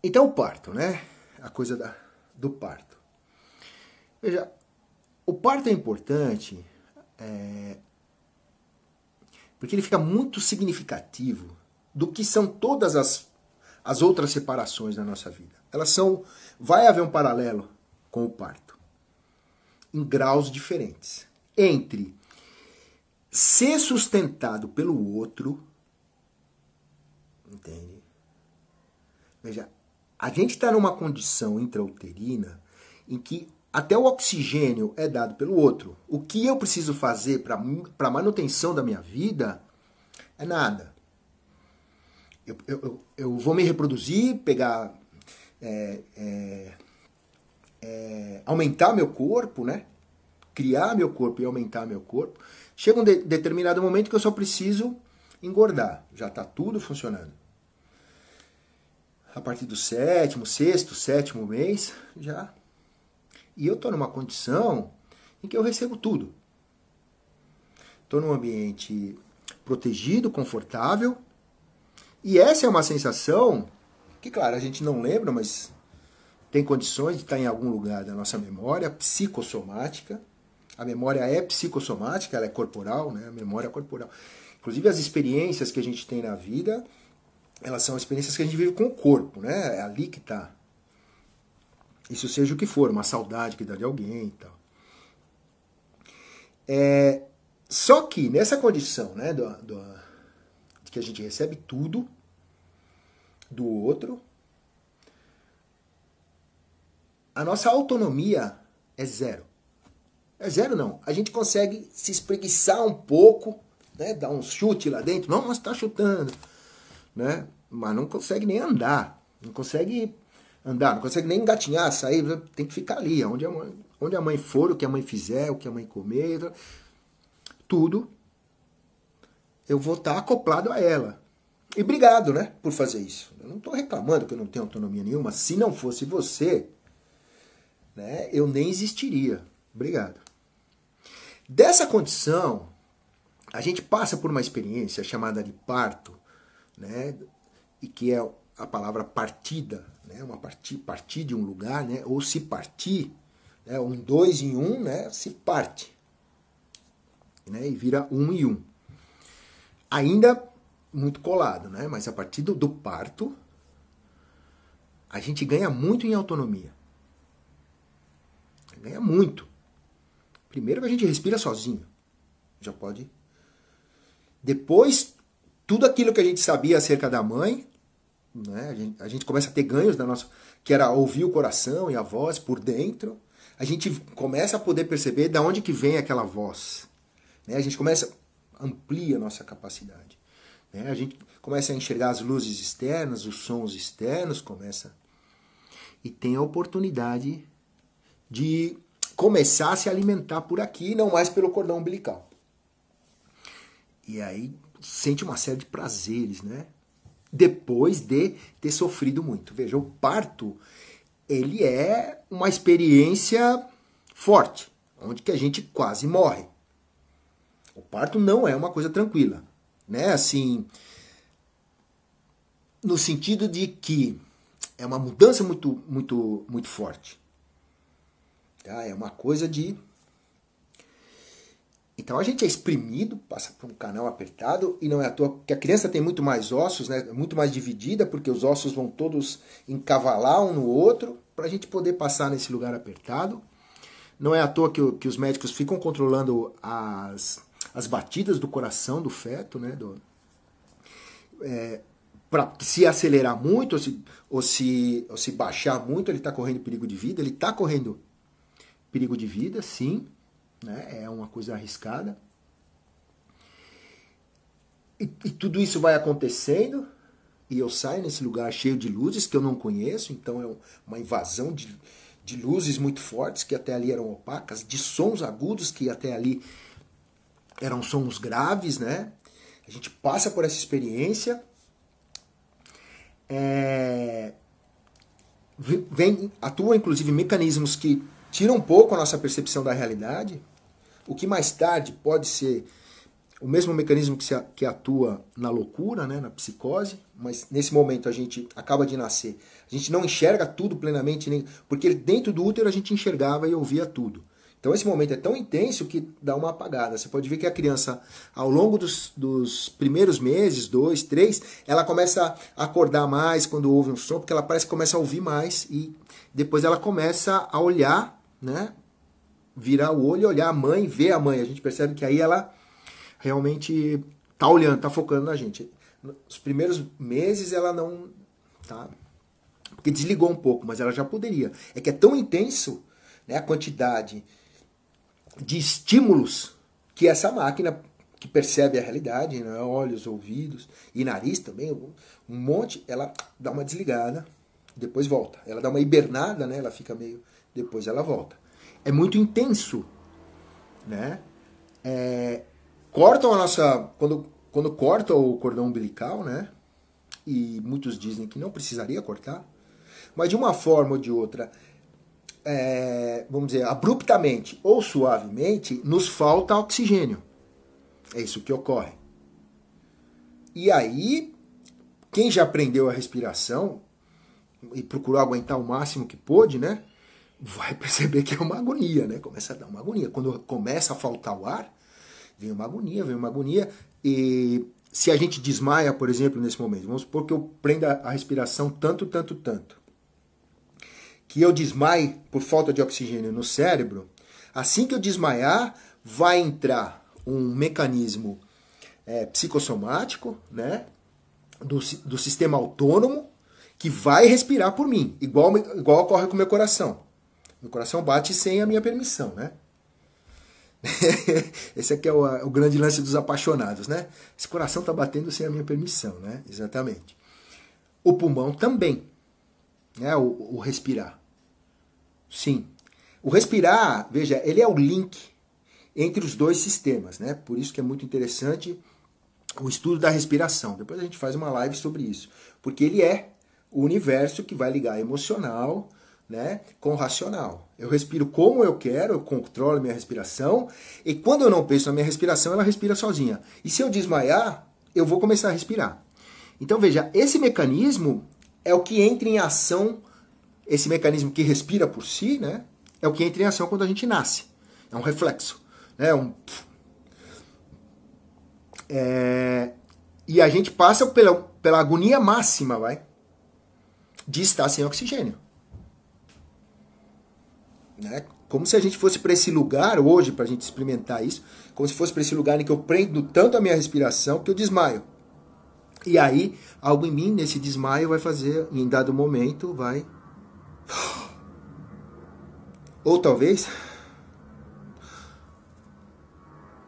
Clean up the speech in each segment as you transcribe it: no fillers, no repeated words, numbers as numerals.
Então o parto, né? A coisa do parto. Veja, o parto é importante porque ele fica muito significativo do que são todas as outras separações da nossa vida. Elas são. Vai haver um paralelo com o parto, em graus diferentes. Entre ser sustentado pelo outro, entende? Veja, a gente está numa condição intrauterina em que até o oxigênio é dado pelo outro. O que eu preciso fazer para a manutenção da minha vida é nada. Eu vou me reproduzir, pegar, aumentar meu corpo, né? Criar meu corpo e aumentar meu corpo. Chega um determinado momento que eu só preciso engordar. Já está tudo funcionando. A partir do sexto, sétimo mês, já. E eu estou numa condição em que eu recebo tudo. Estou num ambiente protegido, confortável. E essa é uma sensação que, claro, a gente não lembra, mas tem condições de estar em algum lugar da nossa memória psicossomática. A memória é psicossomática, ela é corporal, né? A memória é corporal. Inclusive as experiências que a gente tem na vida, elas são experiências que a gente vive com o corpo, né? É ali que está. Isso seja o que for, uma saudade que dá de alguém e tal. Só que nessa condição, né, de que a gente recebe tudo do outro, a nossa autonomia é zero. É zero não. A gente consegue se espreguiçar um pouco, né, dar um chute lá dentro. Não, mas está chutando, né? Mas não consegue nem andar. Não consegue andar, não consegue nem engatinhar, sair. Tem que ficar ali. Onde a mãe for, o que a mãe fizer, o que a mãe comer, tudo, eu vou estar acoplado a ela. E obrigado, né, por fazer isso. Eu não estou reclamando que eu não tenho autonomia nenhuma. Se não fosse você, né, eu nem existiria. Obrigado. Dessa condição, a gente passa por uma experiência chamada de parto, né, e que é a palavra partida, né, partir de um lugar, né, ou se partir, né, um dois em um, né, se parte, né, e vira um em um. Ainda muito colado, né, mas a partir do parto, a gente ganha muito em autonomia. Ganha muito. Primeiro que a gente respira sozinho. Já pode. Depois, tudo aquilo que a gente sabia acerca da mãe, né? A gente começa a ter ganhos da nossa, que era ouvir o coração e a voz por dentro. A gente começa a poder perceber de onde que vem aquela voz. Né? A gente amplia a nossa capacidade. Né? A gente começa a enxergar as luzes externas, os sons externos, e tem a oportunidade de começar a se alimentar por aqui, não mais pelo cordão umbilical. E aí sente uma série de prazeres, né? Depois de ter sofrido muito. Veja, o parto, ele é uma experiência forte, onde que a gente quase morre. O parto não é uma coisa tranquila, né? Assim, no sentido de que é uma mudança muito, muito, muito forte. Tá? É uma coisa de... Então a gente é exprimido, passa por um canal apertado, e não é à toa que a criança tem muito mais ossos, né? Muito mais dividida, porque os ossos vão todos encavalar um no outro, para a gente poder passar nesse lugar apertado. Não é à toa que os médicos ficam controlando as batidas do coração do feto, né? Para se acelerar muito ou se baixar muito, ele está correndo perigo de vida. Ele está correndo perigo de vida, sim, né? É uma coisa arriscada. E tudo isso vai acontecendo, e eu saio nesse lugar cheio de luzes que eu não conheço, então é uma invasão de luzes muito fortes que até ali eram opacas, de sons agudos que até ali eram sons graves, né? A gente passa por essa experiência, atuam inclusive mecanismos que tiram um pouco a nossa percepção da realidade, o que mais tarde pode ser o mesmo mecanismo que atua na loucura, né, na psicose, mas nesse momento a gente acaba de nascer. A gente não enxerga tudo plenamente, porque dentro do útero a gente enxergava e ouvia tudo. Então esse momento é tão intenso que dá uma apagada. Você pode ver que a criança, ao longo dos primeiros meses, 2, 3, ela começa a acordar mais quando ouve um som, porque ela parece que começa a ouvir mais e depois ela começa a olhar, né? Virar o olho, olhar a mãe, ver a mãe. A gente percebe que aí ela realmente tá olhando, tá focando na gente. Nos primeiros meses ela não tá, porque desligou um pouco, mas ela já poderia. É que é tão intenso, né, a quantidade de estímulos que essa máquina que percebe a realidade, né, olhos, ouvidos e nariz também, um monte, ela dá uma desligada, depois volta. Ela dá uma hibernada, né, ela fica meio, depois ela volta. É muito intenso, né? Cortam a nossa, quando corta o cordão umbilical, né? E muitos dizem que não precisaria cortar, mas de uma forma ou de outra, vamos dizer, abruptamente ou suavemente, nos falta oxigênio. É isso que ocorre. E aí, quem já aprendeu a respiração e procurou aguentar o máximo que pôde, né? Vai perceber que é uma agonia, né? Começa a dar uma agonia. Quando começa a faltar o ar, vem uma agonia. E se a gente desmaia, por exemplo, nesse momento, vamos supor que eu prenda a respiração tanto, que eu desmaie por falta de oxigênio no cérebro, assim que eu desmaiar, vai entrar um mecanismo psicossomático, né, do sistema autônomo, que vai respirar por mim, igual ocorre com o meu coração. Meu coração bate sem a minha permissão, né? Esse aqui é o grande lance dos apaixonados, né? Esse coração está batendo sem a minha permissão, né? Exatamente. O pulmão também, né? O respirar. Sim. O respirar, veja, ele é o link entre os dois sistemas, né? Por isso que é muito interessante o estudo da respiração. Depois a gente faz uma live sobre isso. Porque ele é o universo que vai ligar emocional, né, com o racional. Eu respiro como eu quero, eu controlo a minha respiração, e quando eu não penso na minha respiração, ela respira sozinha. E se eu desmaiar, eu vou começar a respirar. Então veja, esse mecanismo é o que entra em ação, esse mecanismo que respira por si, né, é o que entra em ação quando a gente nasce. É um reflexo. Né, e a gente passa pela agonia máxima, de estar sem oxigênio. Né? Como se a gente fosse para esse lugar hoje, para a gente experimentar isso, como se fosse para esse lugar em que eu prendo tanto a minha respiração que eu desmaio. E aí, algo em mim, nesse desmaio, vai fazer, em dado momento, vai... Ou talvez...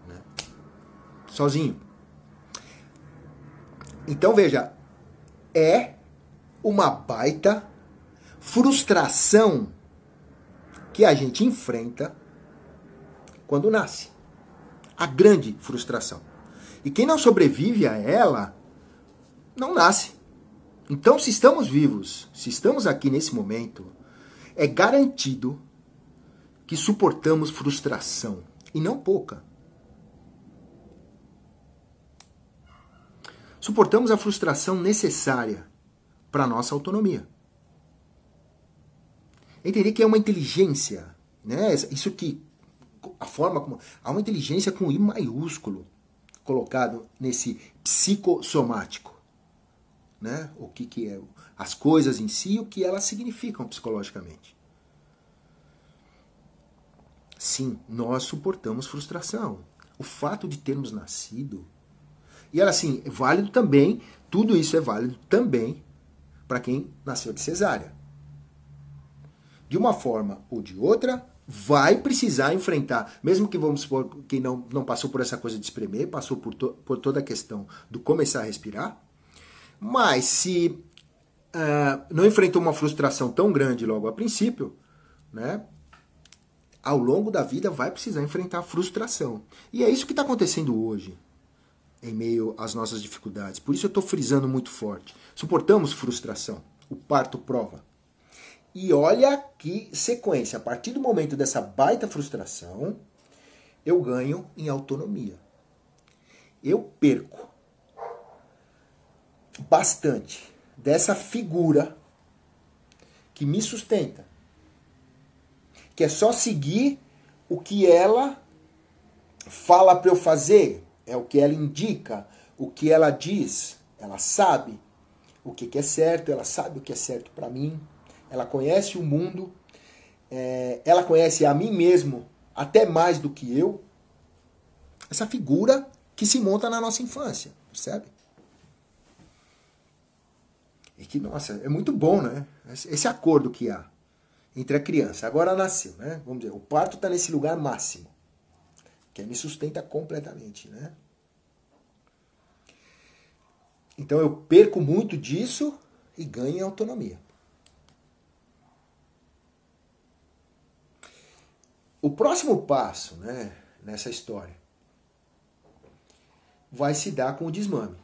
Né? Sozinho. Então, veja, é uma baita frustração que a gente enfrenta quando nasce. A grande frustração. E quem não sobrevive a ela, não nasce. Então, se estamos vivos, se estamos aqui nesse momento, é garantido que suportamos frustração. E não pouca. Suportamos a frustração necessária para a nossa autonomia. Entender que é uma inteligência, né? Isso que a forma como há uma inteligência com I maiúsculo colocado nesse psicossomático, né? O que é as coisas em si, o que elas significam psicologicamente. Sim, nós suportamos frustração. O fato de termos nascido e ela assim, é válido também, tudo isso é válido também para quem nasceu de cesárea. De uma forma ou de outra, vai precisar enfrentar, mesmo que vamos supor que não passou por essa coisa de espremer, passou por toda a questão do começar a respirar, mas se não enfrentou uma frustração tão grande logo a princípio, né, ao longo da vida vai precisar enfrentar a frustração. E é isso que está acontecendo hoje, em meio às nossas dificuldades. Por isso eu estou frisando muito forte. Suportamos frustração. O parto prova. E olha que sequência. A partir do momento dessa baita frustração, eu ganho em autonomia. eu perco bastante dessa figura que me sustenta, que é só seguir o que ela fala para eu fazer, é o que ela indica, o que ela diz. Ela sabe o que é certo, ela sabe o que é certo para mim, ela conhece o mundo, ela conhece a mim mesmo até mais do que eu. Essa figura que se monta na nossa infância, percebe? E que, nossa, é muito bom, né? Esse acordo que há entre a criança. Agora nasceu, né? Vamos dizer, o parto está nesse lugar máximo, que me sustenta completamente, né? Então eu perco muito disso e ganho em autonomia. O próximo passo, né, nessa história vai se dar com o desmame.